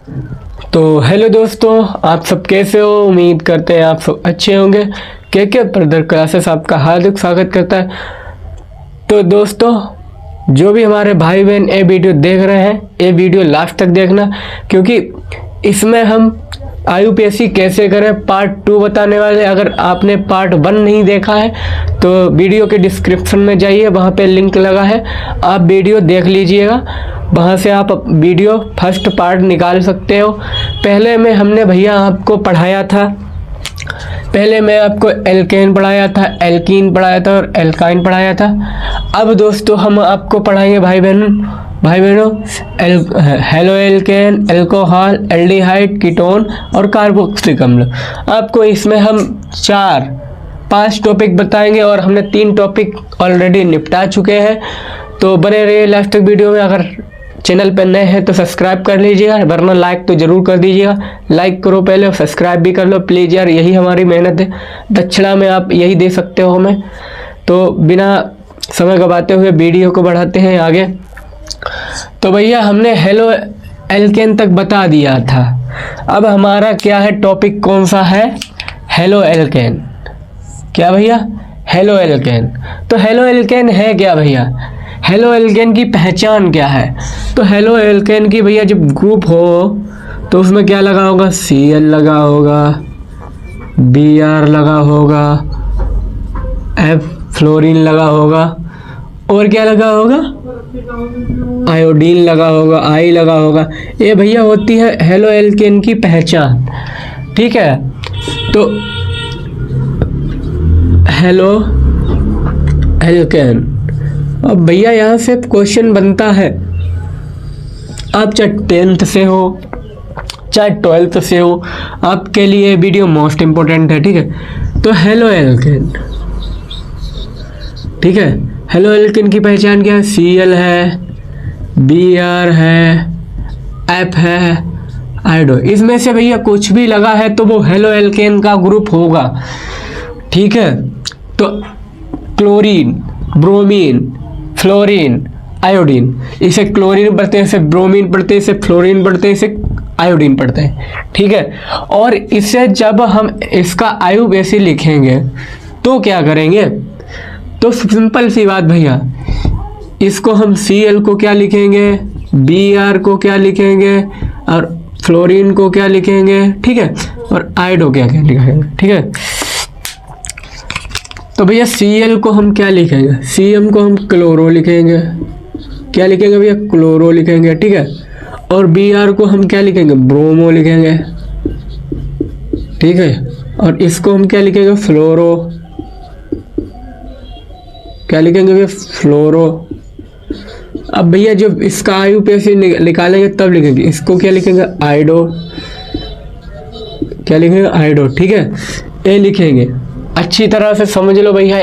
तो हेलो दोस्तों, आप सब कैसे हो? उम्मीद करते हैं आप सब अच्छे होंगे। के ब्रदर क्लासेस आपका हार्दिक स्वागत करता है। तो दोस्तों, जो भी हमारे भाई बहन ये वीडियो देख रहे हैं, ये वीडियो लास्ट तक देखना, क्योंकि इसमें हम IUPAC कैसे करें पार्ट 2 बताने वाले। अगर आपने पार्ट 1 नहीं देखा है तो वीडियो के डिस्क्रिप्शन में जाइए, वहाँ पे लिंक लगा है, आप वीडियो देख लीजिएगा। वहाँ से आप वीडियो फर्स्ट पार्ट निकाल सकते हो। पहले में हमने भैया आपको पढ़ाया था, पहले मैं आपको एल्केन पढ़ाया था, एल्कीन पढ़ाया था और एल्काइन पढ़ाया था। अब दोस्तों हम आपको पढ़ाएंगे भाई बहनों halo alkane, alcohol, aldehyde, ketone और कार्बोक्सिलिक अम्ल। आपको इसमें हम 4-5 टॉपिक बताएंगे और हमने 3 टॉपिक ऑलरेडी निपटा चुके हैं। तो बने रहिए लास्ट तक वीडियो में। अगर चैनल पर नए हैं तो सब्सक्राइब कर लीजिएगा, वरना लाइक तो ज़रूर कर दीजिएगा। लाइक करो पहले और सब्सक्राइब भी कर लो प्लीज़ यार, यही हमारी मेहनत है। दक्षिणा में आप यही दे सकते हो हमें। तो बिना समय गवाते हुए वीडियो को बढ़ाते हैं आगे। तो भैया हमने हेलो एल्केन तक बता दिया था। अब हमारा क्या है टॉपिक, कौन सा है? Halo alkane. क्या भैया? Halo alkane. तो हेलो एल्केन है क्या भैया? हेलो एल्केन की पहचान क्या है? तो हेलो एल्केन की भैया जब ग्रुप हो तो उसमें क्या लगा होगा? Cl लगा होगा, Br लगा होगा, F फ्लोरीन लगा होगा और क्या लगा होगा? आयोडीन लगा होगा, I लगा होगा। ये भैया होती है हेलो एल्केन की पहचान। ठीक है, तो हेलो एल्केन। अब भैया यहाँ से क्वेश्चन बनता है, आप चाहे 10th से हो चाहे 12th से हो, आपके लिए वीडियो मोस्ट इम्पोर्टेंट है। ठीक है, तो हेलो एल्केन, ठीक है, हेलो एल्केन की पहचान क्या है? Cl है, Br है, F है, आयोडो। इसमें से भैया कुछ भी लगा है तो वो हेलो एल्केन का ग्रुप होगा। ठीक है, तो क्लोरीन, ब्रोमीन, फ्लोरीन, आयोडीन, इसे क्लोरीन पढ़ते हैं, इसे ब्रोमीन पढ़ते हैं, इसे फ्लोरीन पढ़ते हैं, इसे आयोडीन पढ़ते हैं। ठीक है, और इसे जब हम इसका IUPAC लिखेंगे तो क्या करेंगे? तो सिंपल सी बात भैया, इसको हम Cl को क्या लिखेंगे, Br को क्या लिखेंगे और फ्लोरीन को क्या लिखेंगे? ठीक है, और आयोडो क्या क्या लिखेंगे? ठीक है, तो भैया Cl को हम क्या लिखेंगे? Cm को हम क्लोरो लिखेंगे। क्या लिखेंगे भैया? क्लोरो लिखेंगे। ठीक है, और Br को हम क्या लिखेंगे? ब्रोमो लिखेंगे। ठीक है, और इसको हम क्या लिखेंगे? फ्लोरो। क्या लिखेंगे भैया? फ्लोरो। अब भैया जब इसका IUPAC निकालेंगे तब लिखेंगे, इसको क्या लिखेंगे? आयोडो। क्या लिखेंगे? आयोडो। ठीक है, ये लिखेंगे। अच्छी तरह से समझ लो भैया,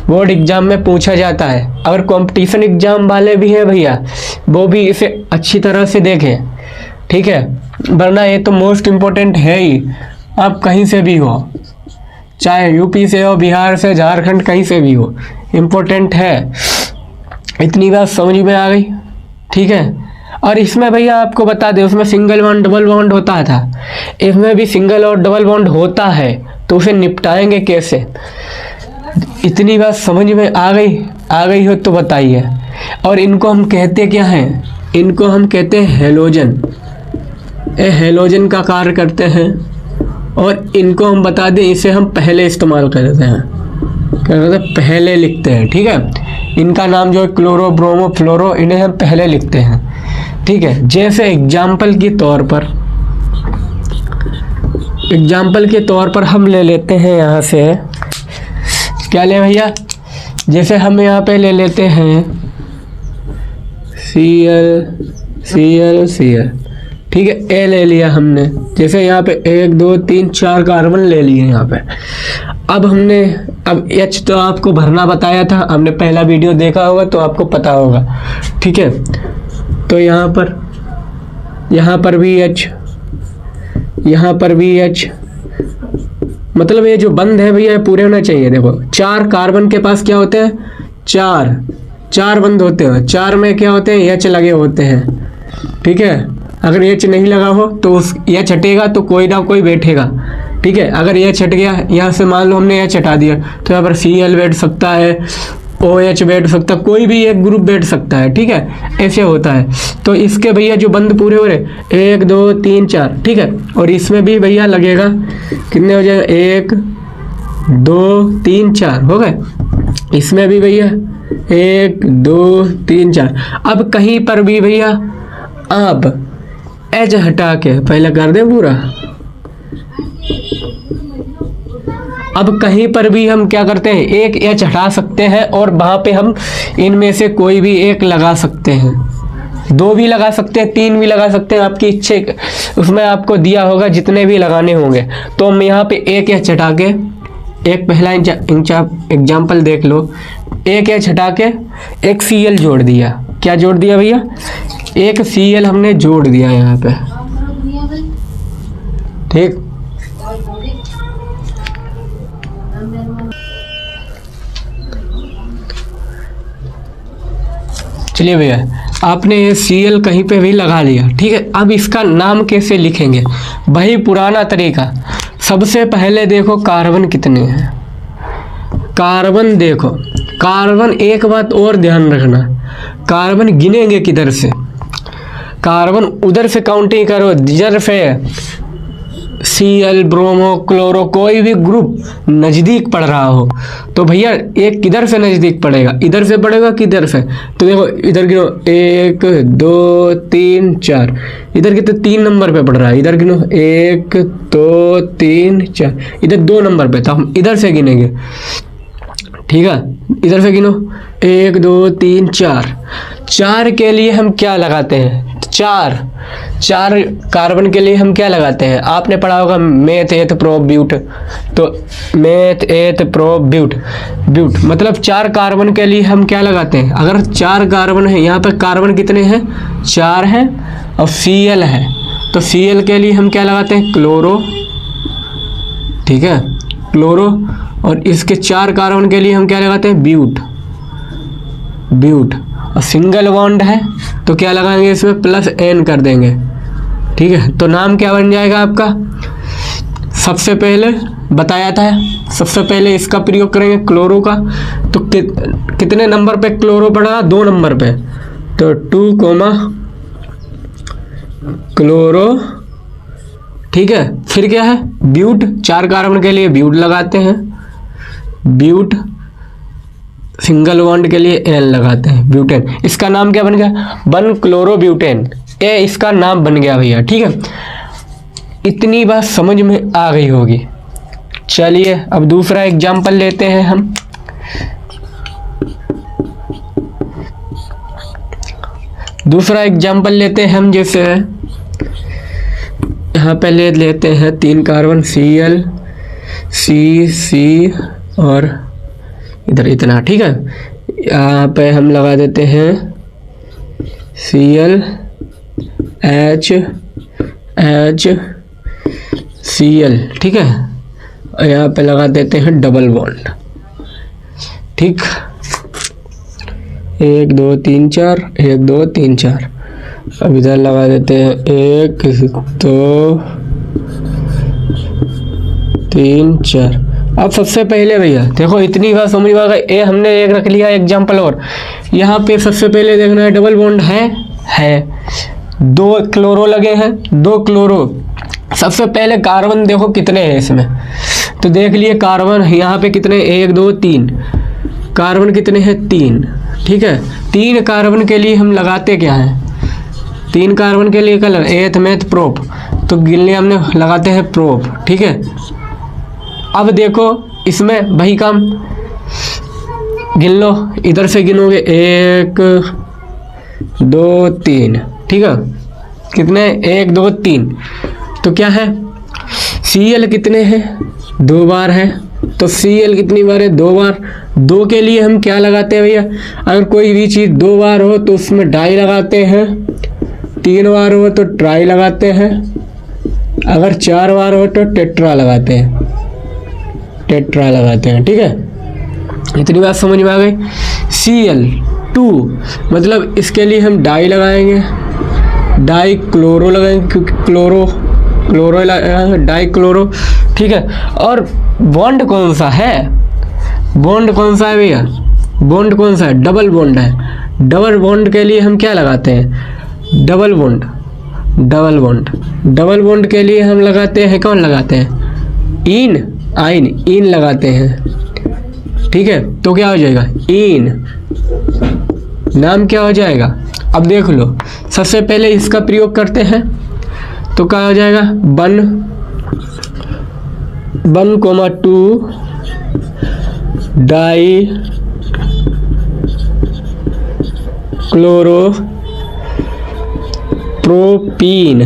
बोर्ड एग्जाम में पूछा जाता है। अगर कंपटीशन एग्जाम वाले भी हैं भैया, वो भी इसे अच्छी तरह से देखें। ठीक है, वरना ये तो मोस्ट इम्पोर्टेंट है ही। आप कहीं से भी हो, चाहे यूपी से हो, बिहार से, झारखंड, कहीं से भी हो, इम्पोर्टेंट है। इतनी बात समझ में आ गई? ठीक है, और इसमें भैया आपको बता दें, उसमें सिंगल बॉन्ड डबल बॉन्ड होता था, इसमें भी सिंगल और डबल बॉन्ड होता है। तो उसे निपटाएंगे कैसे? इतनी बात समझ में आ गई हो तो बताइए। और इनको हम कहते क्या हैं? इनको हम कहते हैं हेलोजन। ये हेलोजन का कार्य करते हैं और इनको हम बता दें, इसे हम पहले इस्तेमाल करते हैं। क्या कहते हैं? पहले लिखते हैं। ठीक है, इनका नाम जो है क्लोरो, ब्रोमो, फ्लोरो, इन्हें हम पहले लिखते हैं। ठीक है, जैसे एग्जाम्पल के तौर पर हम ले लेते हैं यहाँ से, क्या ले भैया? जैसे हम यहाँ पे ले लेते हैं Cl। ठीक है, ए ले लिया हमने। जैसे यहाँ पे 1 2 3 4 कार्बन ले लिए यहाँ पे। अब H तो आपको भरना बताया था, हमने पहला वीडियो देखा होगा तो आपको पता होगा। ठीक है, तो यहाँ पर भी H, यहाँ पर भी H, मतलब ये जो बंद है भैया पूरे होना चाहिए। देखो 4 कार्बन के पास क्या होते हैं? 4 बंद होते हैं। 4 में क्या होते हैं? H लगे होते हैं। ठीक है, अगर एच नहीं लगा हो तो उस एच हटेगा तो कोई ना कोई बैठेगा, ठीक है। अगर एच हट गया, यहाँ से मान लो हमने एच हटा दिया तो यहाँ पर Cl बैठ सकता है, OH बैठ सकता है, कोई भी एक ग्रुप बैठ सकता है, ठीक है। ऐसे होता है। तो इसके भैया जो बंद पूरे हो रहे 1 2 3 4, ठीक है। और इसमें भी भैया लगेगा, कितने हो जाएगा 1 2 3 4 हो गए। इसमें भी भैया 1 2 3 4। अब कहीं पर भी भैया आप एच हटा के पहले कर दें पूरा। अब कहीं पर भी हम क्या करते हैं, एक एच हटा सकते हैं और वहां पे हम इनमें से कोई भी एक लगा सकते हैं, 2 भी लगा सकते हैं, 3 भी लगा सकते हैं, आपकी इच्छा। उसमें आपको दिया होगा जितने भी लगाने होंगे। तो हम यहाँ पे एक एच हटा के, एक पहला एग्जाम्पल देख लो, एक एच हटा के एक Cl जोड़ दिया। क्या जोड़ दिया भैया, एक Cl हमने जोड़ दिया यहाँ पे, ठीक। चलिए भैया, आपने ये Cl कहीं पे भी लगा लिया, ठीक है। अब इसका नाम कैसे लिखेंगे, वही पुराना तरीका। सबसे पहले देखो कार्बन कितने हैं, कार्बन देखो, कार्बन एक बात और ध्यान रखना, कार्बन गिनेंगे किधर से, कार्बन उधर से काउंटिंग करो, जिधर से Cl ब्रोमो क्लोरो कोई भी ग्रुप नज़दीक पड़ रहा हो। तो भैया एक किधर से नज़दीक पड़ेगा, इधर से पड़ेगा किधर से, तो देखो इधर गिनो 1 2 3 4, इधर कितने 3 नंबर पे पड़ रहा है, इधर गिनो 1 2 3 4, इधर 2 नंबर पे, तो हम इधर से गिनेंगे, ठीक है। इधर से गिनो 1 2 3 4। 4 के लिए हम क्या लगाते हैं, चार कार्बन के लिए हम क्या लगाते हैं, आपने पढ़ा होगा मेथ एथ प्रोप ब्यूट। तो मेथ एथ प्रोप ब्यूट मतलब 4 कार्बन के लिए हम क्या लगाते हैं। अगर 4 कार्बन है, यहाँ पर कार्बन कितने हैं 4 हैं और Cl है, तो Cl के लिए हम क्या लगाते हैं क्लोरो, ठीक है, क्लोरो। और इसके 4 कार्बन के लिए हम क्या लगाते हैं ब्यूट। और सिंगल बॉन्ड है तो क्या लगाएंगे इसमें +N कर देंगे, ठीक है। तो नाम क्या बन जाएगा आपका, सबसे पहले बताया था, सबसे पहले इसका प्रयोग करेंगे क्लोरो का। तो कितने नंबर पे क्लोरो पड़ा, 2 नंबर पे, तो 2 क्लोरो, ठीक है। फिर क्या है ब्यूट, 4 कार्बन के लिए ब्यूट लगाते हैं, ब्यूट। सिंगल बॉन्ड के लिए N लगाते हैं, ब्यूटेन। इसका नाम क्या बन गया, 1 क्लोरो ब्यूटेन, ये इसका नाम बन गया भैया, ठीक है। इतनी बात समझ में आ गई होगी। चलिए अब दूसरा एग्जाम्पल लेते हैं हम। दूसरा एग्जाम्पल लेते हैं हम, जैसे यहाँ पे लेते हैं 3 कार्बन Cl C और इधर इतना, ठीक है। यहाँ पे हम लगा देते हैं Cl H Cl, ठीक है। और यहाँ पे लगा देते हैं डबल बॉन्ड, ठीक। 1 2 3 4, 1 2 3 4। अब इधर लगा देते हैं 1 2 3 4। अब सबसे पहले भैया देखो, इतनी बात समझ में आ गई, ये हमने एक रख लिया एग्जाम्पल। और यहाँ पे सबसे पहले देखना है डबल बॉन्ड है 2 क्लोरो लगे हैं, 2 क्लोरो। सबसे पहले कार्बन देखो कितने हैं इसमें, तो देख लिए कार्बन यहाँ पे कितने, 1 2 3 कार्बन कितने हैं 3, ठीक है। 3 कार्बन के लिए हम लगाते क्या हैं, 3 कार्बन के लिए कलर एथ मेथ प्रोप, तो गिनने हमने लगाते हैं प्रोप, ठीक है। अब देखो इसमें वही काम, गिन लो, इधर से गिनोगे 1 2 3, ठीक है। कितने 1 2 3, तो क्या है Cl कितने हैं 2 बार है, तो Cl कितनी बार है 2 बार। 2 के लिए हम क्या लगाते हैं भैया, अगर कोई भी चीज़ 2 बार हो तो उसमें डाई लगाते हैं, 3 बार हो तो ट्राई लगाते हैं, अगर 4 बार हो तो टेट्रा लगाते हैं, ठीक है। इतनी बात समझ में आ गई। Cl2 मतलब इसके लिए हम डाई लगाएंगे, डाई क्लोरो लगाएंगे क्योंकि क्लोरो लगाएंगे, डाई क्लोरो। ठीक है, और बॉन्ड कौन सा है, बॉन्ड कौन सा है भैया, बॉन्ड कौन सा है, डबल बॉन्ड है। डबल बॉन्ड के लिए हम क्या लगाते हैं, double bond, double bond, double bond के लिए हम लगाते हैं, कौन लगाते हैं, इन, आइन, इन लगाते हैं। ठीक है, तो क्या हो जाएगा, इन, नाम क्या हो जाएगा। अब देख लो, सबसे पहले इसका प्रयोग करते हैं तो क्या हो जाएगा, 1,2 डाई क्लोरो प्रोपीन,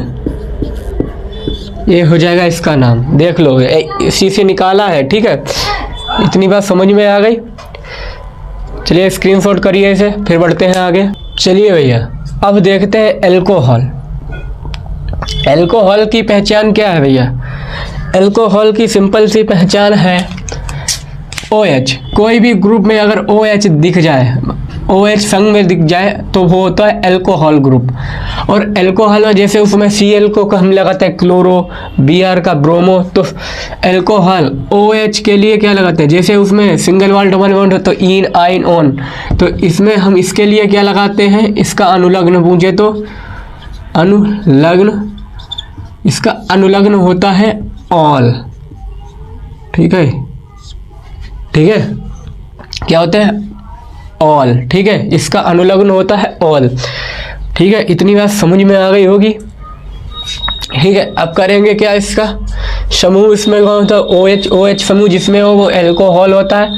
ये हो जाएगा इसका नाम। देख लो, इसी से निकाला है। ठीक है, इतनी बात समझ में आ गई। चलिए स्क्रीनशॉट करिए इसे, फिर बढ़ते हैं आगे। चलिए भैया, अब देखते हैं अल्कोहल। अल्कोहल की पहचान क्या है भैया, अल्कोहल की सिंपल सी पहचान है OH। कोई भी ग्रुप में अगर OH दिख जाए, OH संग में दिख जाए तो वो होता है अल्कोहल ग्रुप। और अल्कोहल में जैसे उसमें Cl को हम लगाते हैं क्लोरो, Br का ब्रोमो, तो अल्कोहल OH के लिए क्या लगाते हैं, जैसे उसमें सिंगल बॉन्ड डबल बॉन्ड हो तो इन, आइन, ऑन, तो इसमें हम इसके लिए क्या लगाते हैं, इसका अनुलग्न पूछे तो अनुलग्न, इसका अनुलग्न होता है ऑल। ठीक है, ठीक है, क्या होता है, ऑल। ठीक है, इसका अनुलग्न होता है ऑल। ठीक है, इतनी बात समझ में आ गई होगी। ठीक है, अब करेंगे क्या, इसका समूह इसमें कौन होता है, OH समूह जिसमें हो वो अल्कोहल होता है।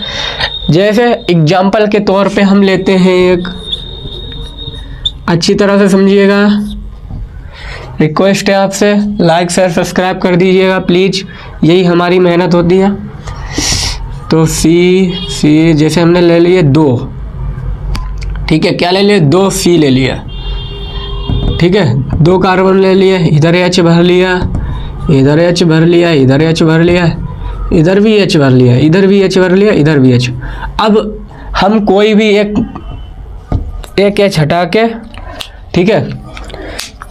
जैसे एग्जाम्पल के तौर पे हम लेते हैं एक, अच्छी तरह से समझिएगा, रिक्वेस्ट है आपसे, लाइक शेयर सब्सक्राइब कर दीजिएगा प्लीज़, यही हमारी मेहनत होती है। तो सी जैसे हमने ले लिए 2, ठीक है, क्या ले लिए, 2 C ले लिया। ठीक है, 2 कार्बन ले लिए, इधर H भर लिया, इधर H भर लिया, इधर H भर लिया, इधर भी H भर लिया, इधर भी H भर लिया, इधर भी H। अब हम कोई भी एक H हटा के, ठीक है,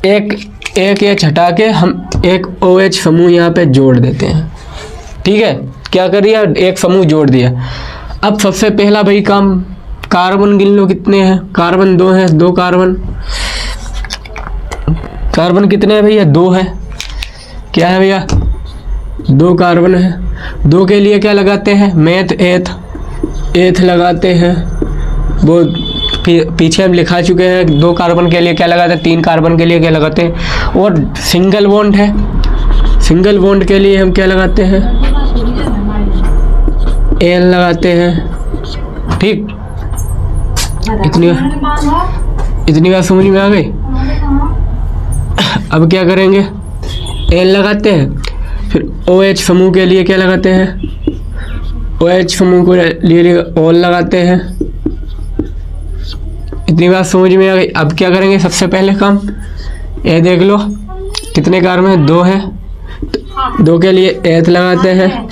एक H हटा के हम एक OH समूह यहाँ पे जोड़ देते हैं। ठीक है, क्या कर दिया, एक समूह जोड़ दिया। अब सबसे पहला भाई काम, कार्बन गिन लो कितने हैं, कार्बन 2 हैं, 2 कार्बन, कार्बन कितने हैं भैया, 2 है। क्या है भैया, 2 कार्बन है। 2 के लिए क्या लगाते हैं, मेथ, एथ लगाते हैं। वो पीछे हम लिखा चुके हैं, 2 कार्बन के लिए क्या लगाते हैं, 3 कार्बन के लिए क्या लगाते हैं। और सिंगल बॉन्ड है, सिंगल बॉन्ड के लिए हम क्या लगाते हैं, एल लगाते हैं। ठीक, इतनी बात समझ में आ गई। अब क्या करेंगे, एल लगाते हैं, फिर OH समूह के लिए क्या लगाते हैं, OH समूह को लिए ऑल लगाते हैं। इतनी बात समझ में आ गई। अब क्या करेंगे, सबसे पहले काम, ये देख लो कितने कार्बन, 2 है, 2 के लिए एथ लगाते हैं,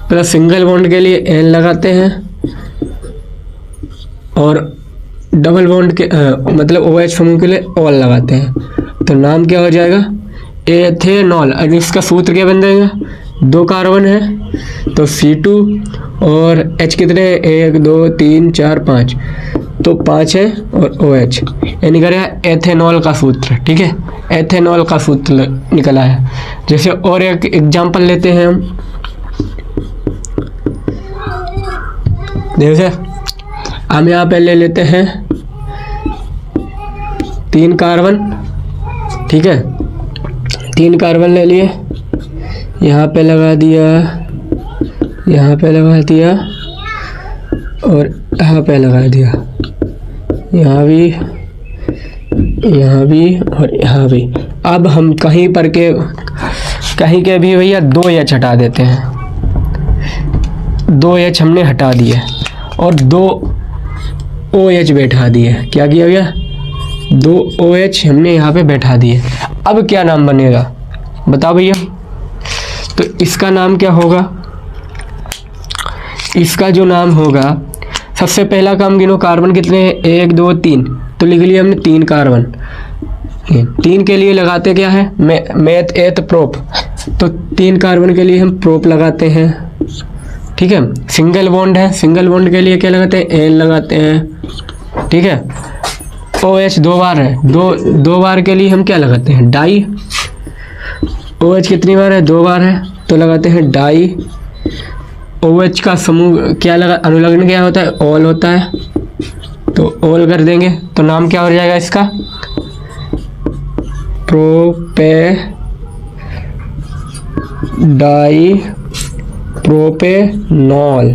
प्लस सिंगल बॉन्ड के लिए एल लगाते हैं, और डबल बॉन्ड के मतलब OH समूह के लिए ऑल लगाते हैं। तो नाम क्या हो जाएगा, एथेनॉल। अब इसका सूत्र क्या बन जाएगा, 2 कार्बन है तो C2 और H कितने, 1 2 3 4 5, तो 5 है, और OH, यानी करेगा एथेनॉल का सूत्र। ठीक है, एथेनॉल का सूत्र निकला है। जैसे और एक एग्जाम्पल लेते हैं हम, जैसे हम यहाँ पे ले लेते हैं 3 कार्बन। ठीक है, 3 कार्बन ले लिए, यहाँ पे लगा दिया, यहाँ पे लगा दिया, और यहाँ पे लगा दिया, यहाँ भी, यहाँ भी, और यहाँ भी। अब हम कहीं के भी भैया 2 H हटा देते हैं, 2 H हमने हटा दिए और 2 OH बैठा दिए। क्या किया भैया, 2 OH हमने यहाँ पे बैठा दिए। अब क्या नाम बनेगा बताओ भैया, तो इसका नाम क्या होगा, इसका जो नाम होगा, सबसे पहला काम गिनो, कार्बन कितने हैं, 1 2 3, तो लिख लिया हमने 3 कार्बन। 3 के लिए लगाते क्या है, मेथ एथ प्रोप, तो 3 कार्बन के लिए हम प्रोप लगाते हैं। ठीक है, सिंगल बॉन्ड है, सिंगल बॉन्ड के लिए क्या लगाते हैं, एल लगाते हैं। ठीक है, OH 2 बार है, दो बार के लिए हम क्या लगाते हैं, डाई। OH कितनी बार है, 2 बार है, तो लगाते हैं डाई। OH का समूह क्या लगा, अनुलग्न क्या होता है, ऑल होता है, तो ऑल कर देंगे, तो नाम क्या हो जाएगा इसका, प्रोपे डाई प्रोपेनॉल।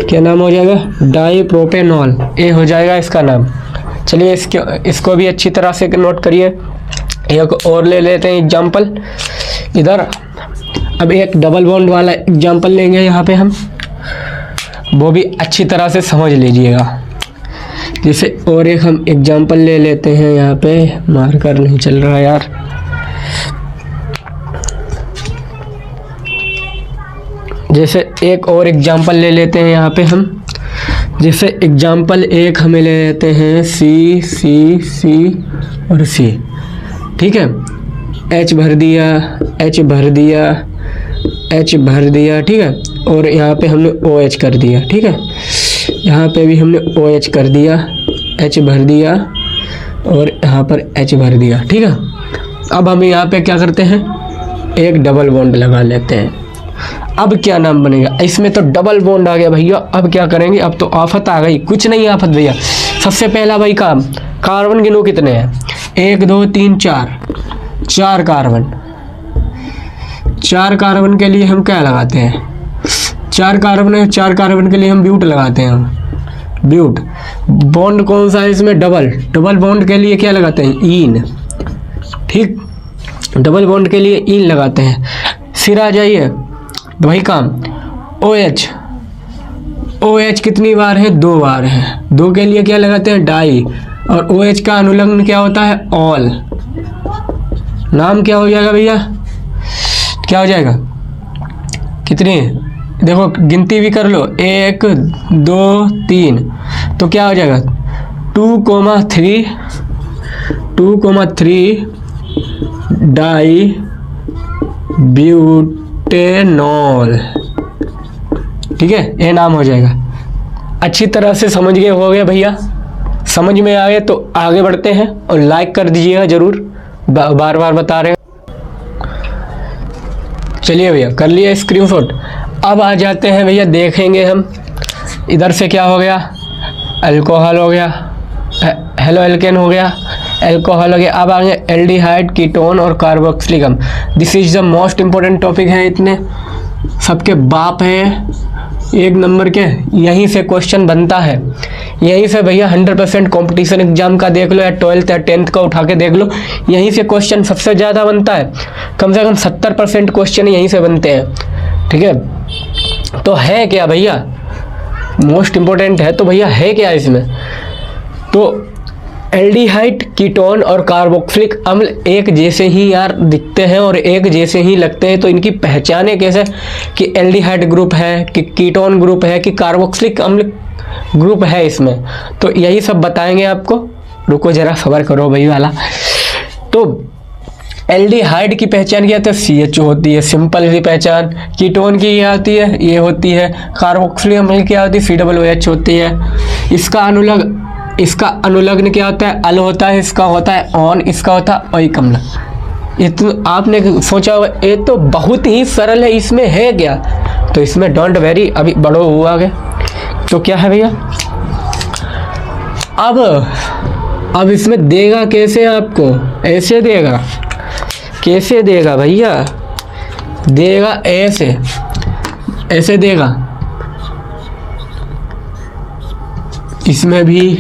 क्या नाम हो जाएगा, डाई प्रोपेनॉल, ये हो जाएगा इसका नाम। चलिए इसको भी अच्छी तरह से नोट करिए। एक और ले लेते हैं एग्जाम्पल इधर। अब एक डबल बॉन्ड वाला एग्जाम्पल लेंगे यहाँ पे हम, वो भी अच्छी तरह से समझ लीजिएगा। जैसे और एक हम एग्जाम्पल ले लेते हैं, यहाँ पे मार्कर नहीं चल रहा यार। जैसे एक और एग्जाम्पल ले लेते हैं यहाँ पे हम, जैसे एग्जाम्पल 1 हमें ले लेते हैं सी सी सी और सी। ठीक है, H भर दिया, H भर दिया, H भर दिया। ठीक है, और यहाँ पे हमने OH कर दिया। ठीक है, यहाँ पे भी हमने OH कर दिया, H भर दिया और यहाँ पर H भर दिया। ठीक है, अब हम यहाँ पे क्या करते हैं, एक डबल बॉन्ड लगा लेते हैं। अब क्या नाम बनेगा, इसमें तो डबल बॉन्ड आ गया भैया। अब क्या करेंगे, अब तो आफत आ गई। कुछ नहीं आफत भैया, सबसे पहला भाई काम, कार्बन गिनो कितने हैं, 1 2 3 4, 4 कार्बन। 4 कार्बन के लिए हम क्या लगाते हैं, 4 कार्बन है, 4 कार्बन के लिए हम ब्यूट लगाते हैं। हम ब्यूट बॉन्ड कौन सा है इसमें, डबल बॉन्ड के लिए क्या लगाते हैं, ईन। ठीक, डबल बॉन्ड के लिए ईन लगाते हैं। फिर आ जाइए वही काम, OH कितनी बार है, 2 बार है, 2 के लिए क्या लगाते हैं, डाई। और OH का अनुलग्न क्या होता है, ऑल। नाम क्या हो जाएगा भैया, क्या हो जाएगा, कितनी, देखो गिनती भी कर लो, 1 2 3, तो क्या हो जाएगा 2,3 डाई ब्यूटेनॉल। ठीक है, ये नाम हो जाएगा। अच्छी तरह से समझ गए हो गया भैया, समझ में आ गए तो आगे बढ़ते हैं और लाइक कर दीजिएगा जरूर, बार बार बता रहे हैं। चलिए भैया कर लिया स्क्रीनशॉट। अब आ जाते हैं भैया, देखेंगे हम इधर से क्या हो गया, अल्कोहल हो गया, हेलो एल्केन हो गया, अल्कोहल हो गया। अब आगे एल्डिहाइड, कीटोन और कार्बोक्सिलिक अम्ल। This is the most important topic है, इतने सबके बाप है, 1 नंबर के। यहीं से क्वेश्चन बनता है, यहीं से भैया 100% कंपटीशन एग्जाम का देख लो, या 12th या 10th का उठा के देख लो, यहीं से क्वेश्चन सबसे ज़्यादा बनता है। कम से कम 70% क्वेश्चन यहीं से बनते हैं। ठीक है, तो है क्या भैया, मोस्ट इम्पोर्टेंट है तो भैया है क्या इसमें, तो एल्डिहाइड, कीटोन और कार्बोक्सिलिक अम्ल एक जैसे ही यार दिखते हैं और एक जैसे ही लगते हैं, तो इनकी पहचाने कैसे कि एल्डिहाइड ग्रुप है, कि कीटोन ग्रुप है, कि कार्बोक्सिलिक अम्ल ग्रुप है इसमें, तो यही सब बताएंगे आपको। रुको जरा सबर करो भाई वाला। तो एल्डिहाइड की पहचान क्या होती है, CH होती है, सिंपल सी पहचान। कीटोन की ये आती है, ये होती है। कार्बोक्सिलिक अम्ल की क्या होती है, COOH होती है। इसका अनुलग्न क्या होता है, अल होता है, इसका होता है ऑन, इसका होता है ओइक अम्ल। ये तो आपने सोचा होगा ये तो बहुत ही सरल है, इसमें है क्या, तो इसमें डोंट वेरी, अभी बढ़ो हुआ आगे। तो क्या है भैया, अब इसमें देगा कैसे आपको, ऐसे देगा, कैसे देगा भैया, देगा ऐसे देगा, इसमें भी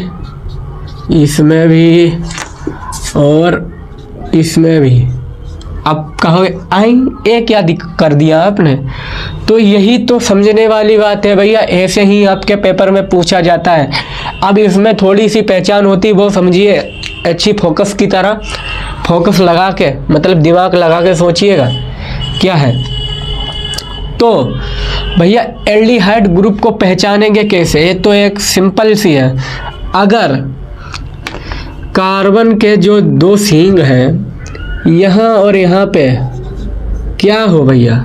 और इसमें भी। अब कहोगे आई ये क्या कर दिया आपने, तो यही तो समझने वाली बात है भैया, ऐसे ही आपके पेपर में पूछा जाता है। अब इसमें थोड़ी सी पहचान होती, वो समझिए अच्छी फोकस की तरह, फोकस लगा के, मतलब दिमाग लगा के सोचिएगा क्या है। तो भैया एल्डिहाइड ग्रुप को पहचानेंगे कैसे, ये तो एक सिंपल सी है। अगर कार्बन के जो दो सींग हैं यहाँ और यहाँ पे क्या हो भैया,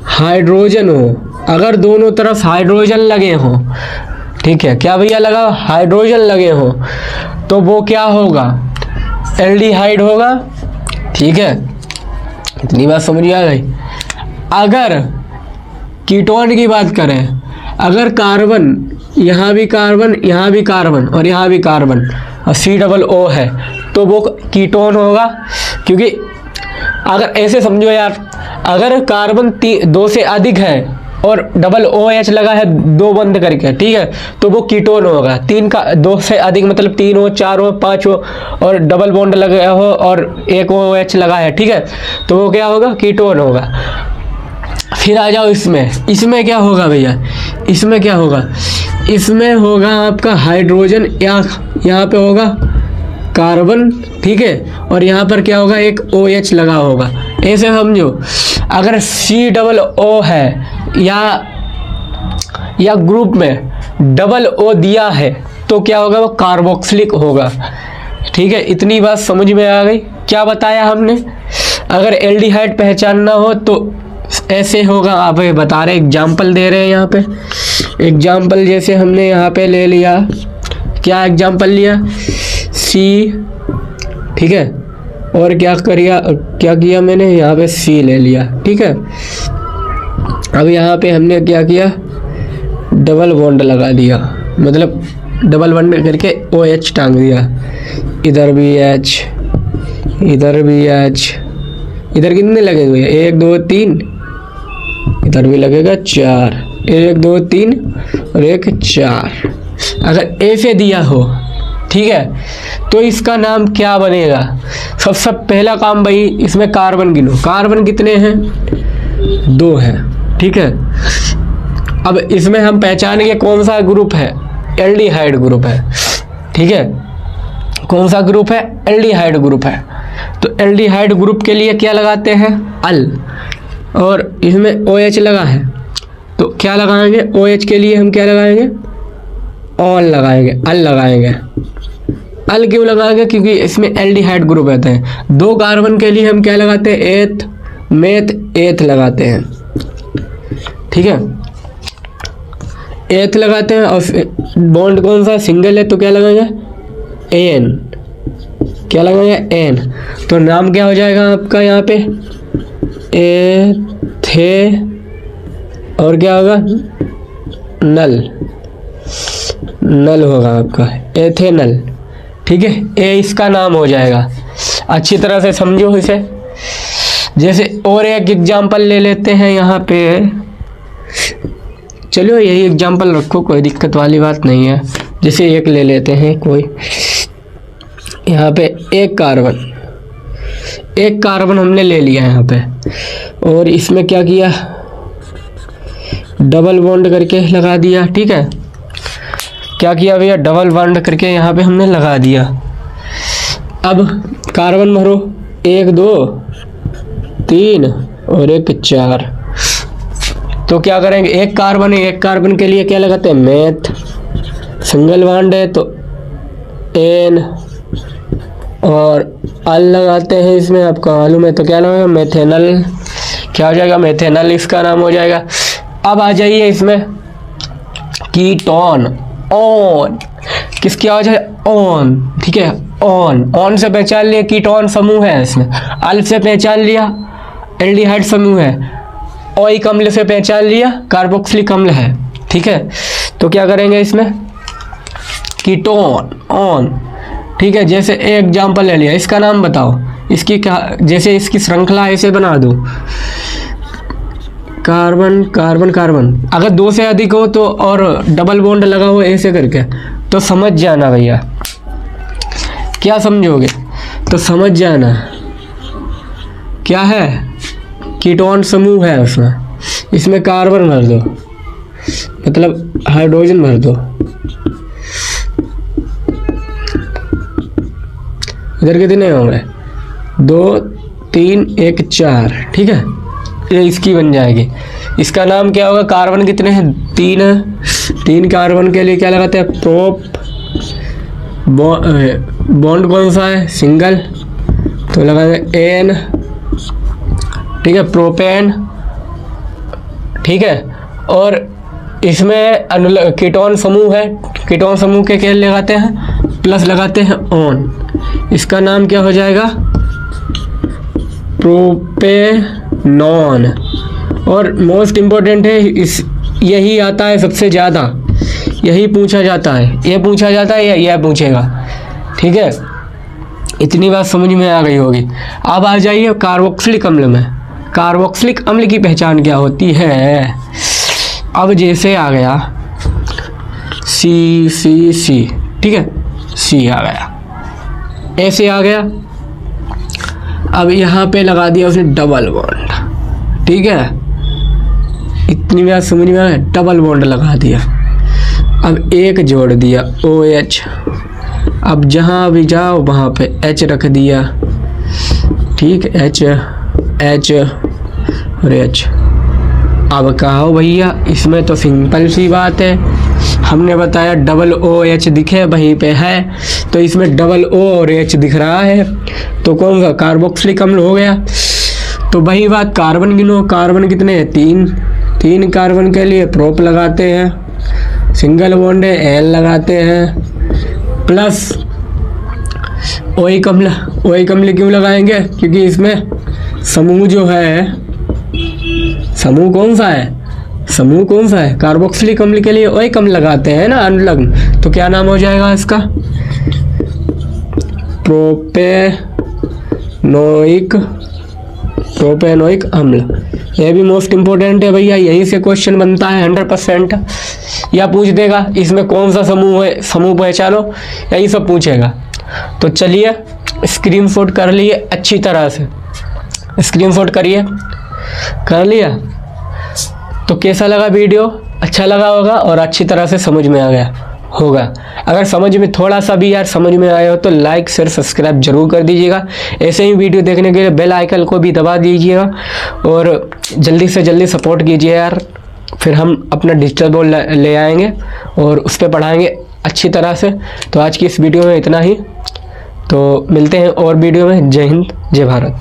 हाइड्रोजन हो। अगर दोनों तरफ हाइड्रोजन लगे हों, ठीक है, क्या भैया लगा, हाइड्रोजन लगे हों, तो वो क्या होगा, एल्डिहाइड होगा। ठीक है, इतनी बात समझ आ गई। अगर कीटोन की बात करें, अगर कार्बन, यहाँ भी कार्बन, यहाँ भी कार्बन और यहाँ भी कार्बन और COO है, तो वो कीटोन होगा। क्योंकि अगर ऐसे समझो यार, अगर कार्बन 2 से अधिक है और OH लगा है 2 बंद करके, ठीक है, तो वो कीटोन होगा। 2 से अधिक मतलब 3 हो, 4 हो, 5 हो और डबल बॉन्ड लगा हो और एक OH लगा है, ठीक है, तो वो क्या होगा, कीटोन होगा। फिर आ जाओ इसमें क्या होगा भैया, इसमें क्या होगा, इसमें होगा आपका हाइड्रोजन, यहाँ पे होगा कार्बन, ठीक है, और यहाँ पर क्या होगा, एक OH लगा होगा। ऐसे समझो, अगर COO है या ग्रुप में O दिया है तो क्या होगा, वो कार्बोक्सिलिक होगा। ठीक है, इतनी बात समझ में आ गई। क्या बताया हमने, अगर एल्डिहाइड पहचानना हो तो ऐसे होगा। आप बता रहे, एग्जाम्पल दे रहे हैं यहाँ पे। एग्जाम्पल जैसे हमने यहाँ पे ले लिया, क्या एग्जाम्पल लिया, C, ठीक है, और क्या किया मैंने, यहाँ पे C ले लिया, ठीक है। अब यहाँ पे हमने क्या किया, डबल बॉन्ड लगा दिया, मतलब डबल बॉन्ड करके OH टांग दिया। इधर भी H, इधर भी H, इधर कितने लगे हुए हैं, 1 2 3, इधर भी लगेगा 4, 1 2 3 और 1 4। अगर ऐसे दिया हो, ठीक है, तो इसका नाम क्या बनेगा। सबसे पहला काम भाई, इसमें कार्बन गिनो, कार्बन कितने हैं, 2 हैं, ठीक है। अब इसमें हम पहचानेंगे कौन सा ग्रुप है, एल्डिहाइड ग्रुप है, ठीक है। कौन सा ग्रुप है, एल्डिहाइड ग्रुप है। तो एल्डिहाइड ग्रुप के लिए क्या लगाते हैं, अल, और इसमें OH लगा है तो क्या लगाएंगे, OH के लिए हम क्या लगाएंगे, ऑल लगाएंगे, अल लगाएंगे। अल क्यों लगाएंगे, क्योंकि इसमें एल्डिहाइड ग्रुप रहते हैं। 2 कार्बन के लिए हम क्या लगाते हैं, एथ, मेथ, एथ लगाते हैं, ठीक है, एथ लगाते हैं। और बॉन्ड कौन सा, सिंगल है तो क्या लगाएंगे, एन, क्या लगाएंगे, एन। तो नाम क्या हो जाएगा आपका यहाँ पे, एथे, और क्या होगा, नल होगा आपका, एथेनल, ठीक है। ए इसका नाम हो जाएगा। अच्छी तरह से समझो इसे। जैसे और एक एग्जांपल ले लेते हैं यहाँ पे, चलो यही एग्जांपल रखो, कोई दिक्कत वाली बात नहीं है। जैसे एक ले लेते हैं कोई, यहाँ पे एक कार्बन हमने ले लिया यहाँ पे, और इसमें क्या किया, डबल बॉन्ड करके लगा दिया, ठीक है। क्या किया भैया, डबल बॉन्ड करके यहाँ पे हमने लगा दिया। अब कार्बन भरो, 1 2 3 और 1 4। तो क्या करेंगे, एक कार्बन के लिए क्या लगाते हैं, मेथ, सिंगल बॉन्ड है तो एन, और अल लगाते हैं इसमें, आपका मालूम है, तो क्या लगेगा, मेथेनल। क्या हो जाएगा, मेथेनल इसका नाम हो जाएगा। अब आ जाइए इसमें कीटोन, ऑन, किसकी आवाज है, ऑन, ठीक है, ऑन से पहचान लिया कीटोन समूह है इसमें। अल से पहचान लिया एल्डिहाइड समूह है। ओइक अम्ल से पहचान लिया कार्बोक्सिलिक अम्ल है, ठीक है। तो क्या करेंगे इसमें, कीटोन, ऑन, ठीक है। जैसे एक एग्जाम्पल ले लिया, इसका नाम बताओ, इसकी क्या, जैसे इसकी श्रृंखला ऐसे बना दो, कार्बन कार्बन कार्बन। अगर 2 से अधिक हो तो, और डबल बॉन्ड लगा हो ऐसे करके, तो समझ जाना भैया। क्या समझोगे, तो समझ जाना क्या है, कीटोन समूह है उसमें। इसमें कार्बन भर दो, मतलब हाइड्रोजन भर दो। इधर कितने होंगे, 2 3 1 4, ठीक है। ये इसकी बन जाएगी। इसका नाम क्या होगा, कार्बन कितने हैं, 3 है। 3 कार्बन के लिए क्या लगाते हैं, बॉन्ड कौन सा है, सिंगल, तो लगाएंगे एन, ठीक है, प्रोपेन, ठीक है। और इसमें कीटोन समूह है, कीटोन समूह के क्या लगाते हैं, प्लस लगाते हैं ऑन, इसका नाम क्या हो जाएगा, प्रोपेनॉन। और मोस्ट इम्पोर्टेंट है इस, यही आता है सबसे ज़्यादा, यही पूछा जाता है, ये पूछा जाता है या यह पूछेगा, ठीक है। इतनी बात समझ में आ गई होगी। अब आ जाइए कार्बोक्सिलिक अम्ल में। कार्बोक्सिलिक अम्ल की पहचान क्या होती है। अब जैसे आ गया सी सी सी, ठीक है, सी आ गया, ऐसे आ गया। अब यहाँ पे लगा दिया उसने डबल बॉन्ड, ठीक है, इतनी बात समझ में आ गया, डबल बॉन्ड लगा दिया। अब एक जोड़ दिया OH, अब जहाँ भी जाओ वहाँ पे H रख दिया, ठीक, H H और H। अब कहो भैया इसमें तो सिंपल सी बात है, हमने बताया डबल OH दिखे वहीं पे है, तो इसमें डबल O और H दिख रहा है, तो कौन सा, कार्बोक्सिलिक अम्ल हो गया। तो वही बात, कार्बन गिनो, कार्बन कितने हैं, 3 कार्बन के लिए प्रोप लगाते हैं, सिंगल बॉन्ड है एल लगाते हैं, प्लस ओइक अम्ल। ओइक अम्ल क्यों लगाएंगे, क्योंकि इसमें समूह जो है, समूह कौन सा है, समूह कौन सा है, कार्बोक्सिलिक अम्ल के लिए ओइक अम्ल लगाते हैं ना, अनुलग्न, तो क्या नाम हो जाएगा इसका, प्रोपेनोइक अम्ल। यह भी मोस्ट इम्पोर्टेंट है भैया, यहीं से क्वेश्चन बनता है 100%। या पूछ देगा इसमें कौन सा समूह है, समूह पहचानो, यही सब पूछेगा। तो चलिए स्क्रीनशॉट कर लिए अच्छी तरह से, स्क्रीनशॉट करिए, कर लिया। तो कैसा लगा वीडियो, अच्छा लगा होगा और अच्छी तरह से समझ में आ गया होगा। अगर समझ में थोड़ा सा भी यार समझ में आया हो तो लाइक शेयर सब्सक्राइब जरूर कर दीजिएगा। ऐसे ही वीडियो देखने के लिए बेल आइकन को भी दबा दीजिएगा और जल्दी से जल्दी सपोर्ट कीजिए यार। फिर हम अपना डिजिटल बोर्ड ले आएंगे और उस पर पढ़ाएंगे अच्छी तरह से। तो आज की इस वीडियो में इतना ही, तो मिलते हैं और वीडियो में। जय हिंद, जय भारत।